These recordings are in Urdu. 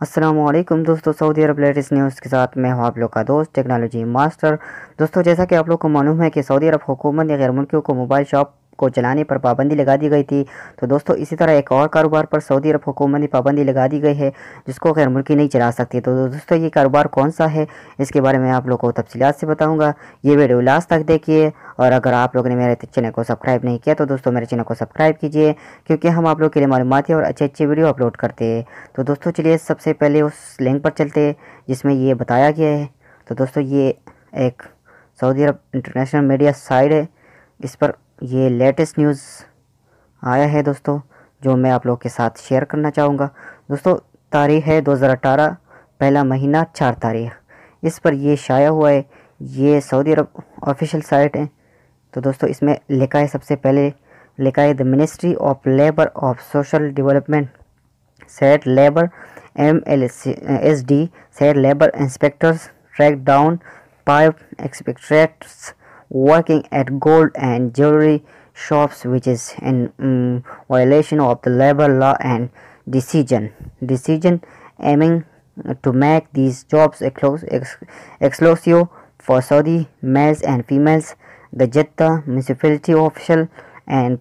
السلام علیکم دوستو، سعودی عرب لیٹسٹ نیوز کے ساتھ میں ہوں آپ لوگ کا دوست ٹیکنالوجی ماسٹر۔ دوستو، جیسا کہ آپ لوگ کو معلوم ہے کہ سعودی عرب حکومت نے غیر ملکیوں کو موبائل شاپ کو چلانے پر پابندی لگا دی گئی تھی، تو دوستو اسی طرح ایک اور کاروبار پر سعودی عرب حکومت نے پابندی لگا دی گئی ہے جس کو غیر ملکی نہیں چلا سکتی۔ تو دوستو یہ کاروبار کون سا ہے، اس کے بارے میں آپ لوگ کو تفصیلات سے بتاؤں گا۔ یہ ویڈیو لاسٹ تک دیکھیے، اور اگر آپ لوگ نے میرے چینل کو سبسکرائب نہیں کیا تو دوستو میرے چینل کو سبسکرائب کیجئے، کیونکہ ہم آپ لوگ کے لیے معلوماتی اور اچھے ویڈیو اپلوڈ کرتے ہیں۔ تو دوستو چلیے سب سے پہلے اس لنک پر چلتے ہیں جس میں یہ بتایا گیا ہے۔ تو دوستو یہ ایک سعودی عرب انٹرنیشنل میڈیا سائٹ ہے، اس پر یہ لیٹسٹ نیوز آیا ہے دوستو، جو میں آپ لوگ کے ساتھ شیئر کرنا چاہوں گا۔ دوستو تاریخ ہے 2018 پہلا مہینہ 4 تاریخ، اس پر یہ شائع ہوا ہے۔ یہ سعودی عرب آفیشیل سائٹ ہے۔ تو دوستو اس میں لکھا ہے، سب سے پہلے لکھا ہے: the ministry of labour of social development said labor MLSD said labor inspectors tracked down 5 expatriates working at gold and jewelry shops, which is in violation of the labor law and decision aiming to make these jobs exclusive for Saudi males and females. The Jeddah municipality official and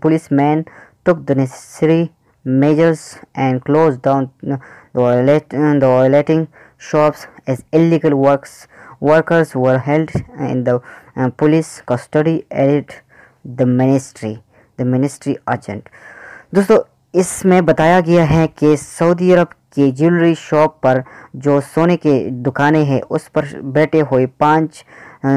policemen took the necessary measures and closed down the violating shops as illegal workers were held in the police custody, added the ministry agent. دوستو اس میں بتایا گیا ہے کہ سعودی عرب کی جیولری شاپ پر جو سونے کے دکانیں ہیں اس پر بیٹھے ہوئے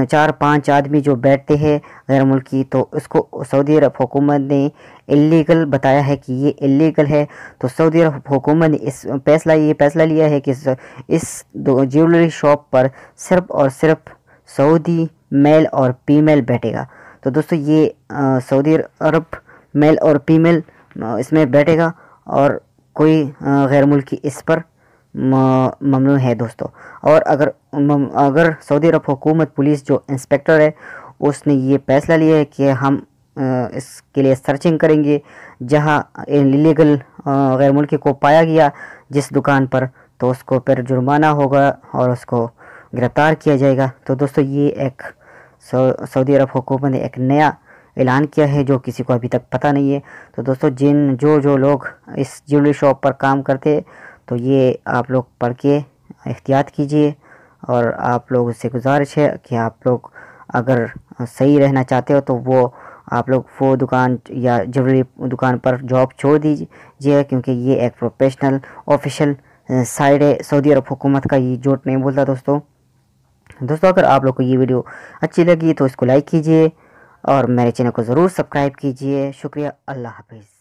4-5 آدمی جو بیٹھتے ہیں غیر ملکی، تو اس کو سعودی عرب حکومت نے اللیگل بتایا ہے کہ یہ اللیگل ہے۔ تو سعودی عرب حکومت نے یہ فیصلہ لیا ہے کہ اس جیولری شاپ پر صرف اور صرف سعودی میل اور فیمیل بیٹھے گا۔ تو دوستو یہ سعودی عرب میل اور فیمیل اس میں بیٹھے گا، اور کوئی غیر ملکی اس پر ممنوع ہے دوستو۔ اور اگر سعودی عرب حکومت پولیس جو انسپیکٹر ہے اس نے یہ فیصلہ لیا ہے کہ ہم اس کے لیے سرچنگ کریں گے، جہاں انلیگل غیر ملکی کو پایا گیا جس دکان پر، تو اس کو پھر جرمانہ ہوگا اور اس کو گرفتار کیا جائے گا۔ تو دوستو یہ ایک سعودی عرب حکومت نے ایک نیا اعلان کیا ہے جو کسی کو ابھی تک پتہ نہیں ہے۔ تو دوستو جو لوگ اس جیولری شاپ پر کام کرتے تو یہ آپ لوگ پڑھ کے احتیاط کیجئے، اور آپ لوگوں سے گزارش ہے کہ آپ لوگ اگر صحیح رہنا چاہتے ہو تو آپ لوگ وہ دکان یا جیولری دکان پر جاب چھوڑ دیجیے، کیونکہ یہ ایک پروفیشنل آفیشیل سائٹ ہے سعودی عرب حکومت کا، یہ جھوٹ نہیں بولتا دوستو۔ اگر آپ لوگ کو یہ ویڈیو اچھی لگی تو اس کو لائک کیجئے اور میرے چینل کو ضرور سبسکرائب کیجئے۔ شکریہ، اللہ حافظ۔